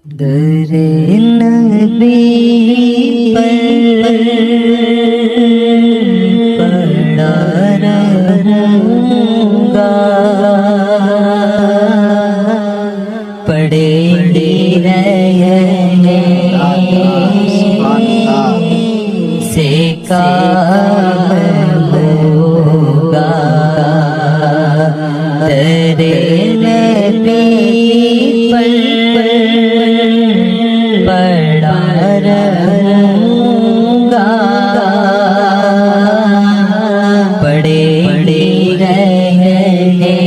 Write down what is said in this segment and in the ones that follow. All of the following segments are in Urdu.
در نبی پر پڑا رہوں گا، پڑے رہنے سے کام ہوگا، در نبی پر پڑا رہوں گا، پڑے رہنے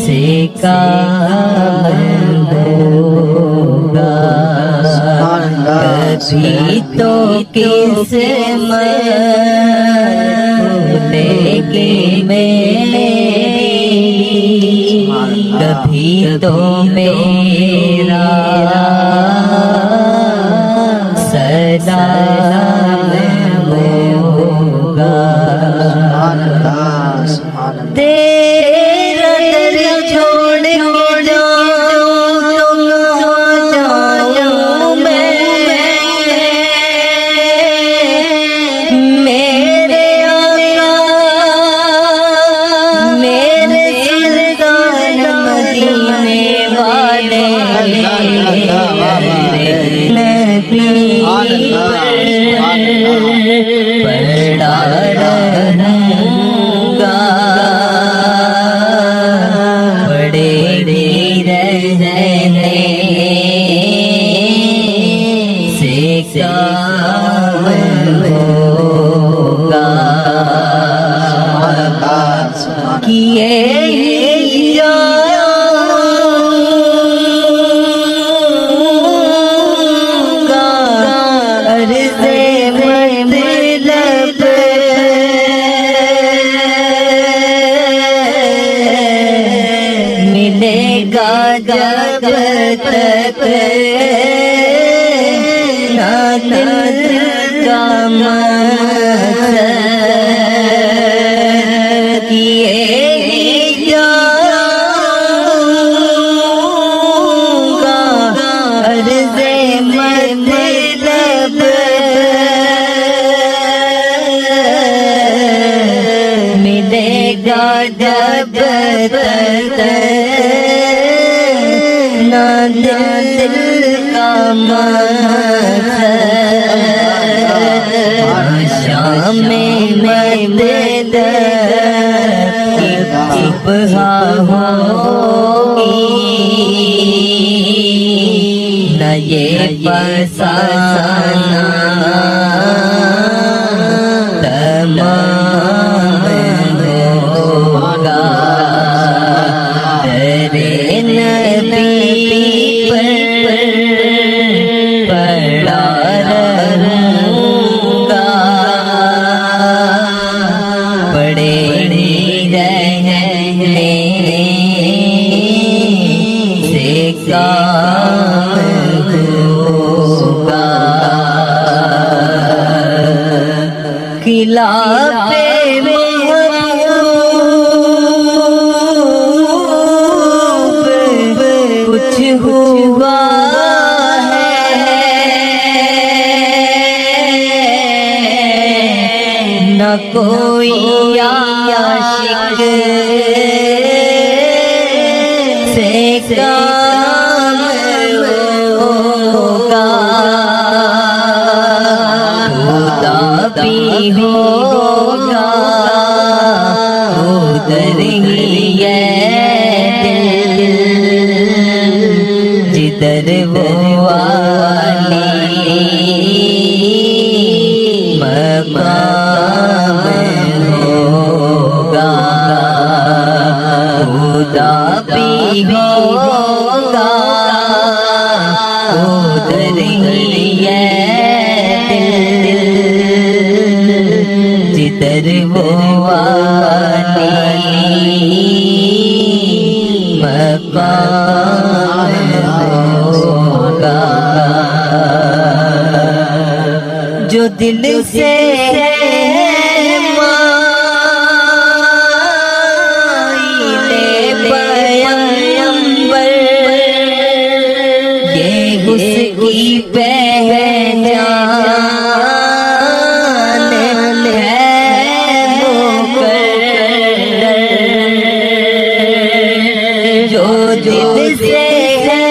سے کام ہوگا، کبھی تو قسمت کھلے گی میری، کبھی تو میرا سلام ہوگا، تیرا در چھوڑ کے جاؤں میں، میرے آقا میرے سلطان مدینے والے، نبی پڑا رہوں گا، پڑے رہنے سے کام ہوگا، کیے ملے گا جب تک نہ دل کا مقصد کیے جاؤں گا، عرض مطلب ملے گا جب تک نہ دل کا مقصد، شام میں مدد ابہا ہوگی، نہ یہ فسانہ تمام ہوگا، در نبی پر پڑا رہوں گا، پڑے رہنے سے کام ہوگا، خلاف کچھ ہوا ہے، نہ کوئی عاشق سے کام ہوگا، خدا بھی ہوگا ادھر ہی ہے دل، جدھر وہ والی مقام ہوگا، خدا بھی ہوگا ادھر ہی ہے دل، جدھر وہ والی مقام ہوگا، جو دل سے مائل پیغمبر کی پہچان ہے مقرر، جو دل سے ہے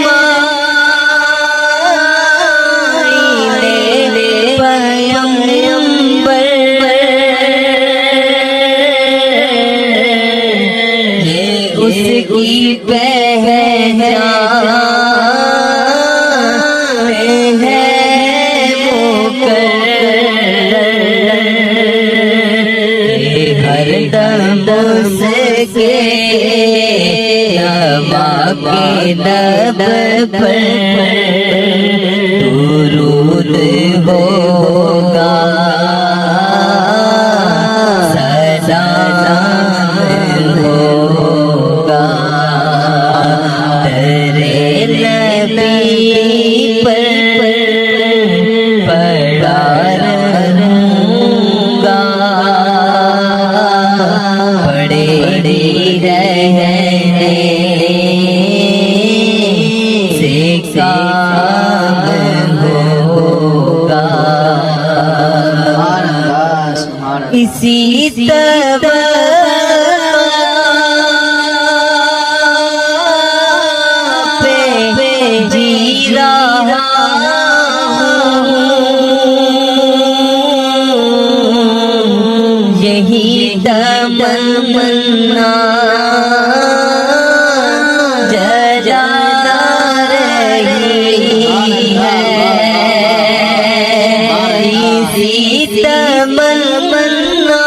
مائل پیغمبر، یہ اس کی پہچان ہے مقرر، ہر دم اس کے نوا کے لب پر درود ہوگا، سلام ہوگا، تیرے نبی پر پڑا رہوں گا، پڑے رہنے سے کام ہوگا، اسی طرح جی رہا ہوں، یہی تمنا جلا رہی ہے، اسی تمنا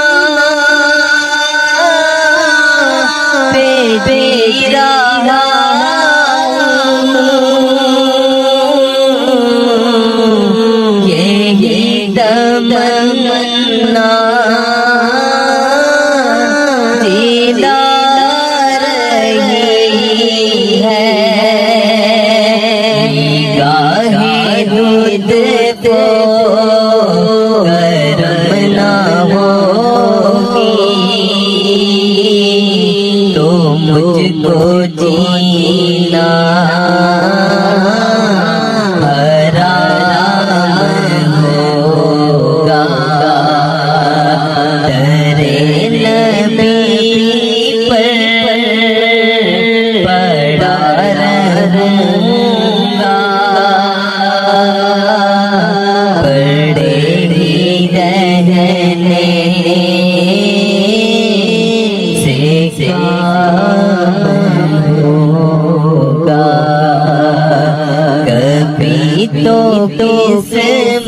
پہ جی رہا ہوں، یہی تمنا دلا رہی ہے، نگاہ دودھ کو گرم نہ ہوگی تو مجھ کو جینا حرام ہوگا، تیرے نبی پر پڑا رہوں گا، پڑے ہی رہنے سے کام ہوگا، کبھی تو قسمت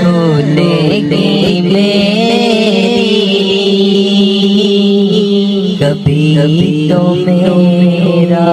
کھلے گی میری، کبھی تو میرا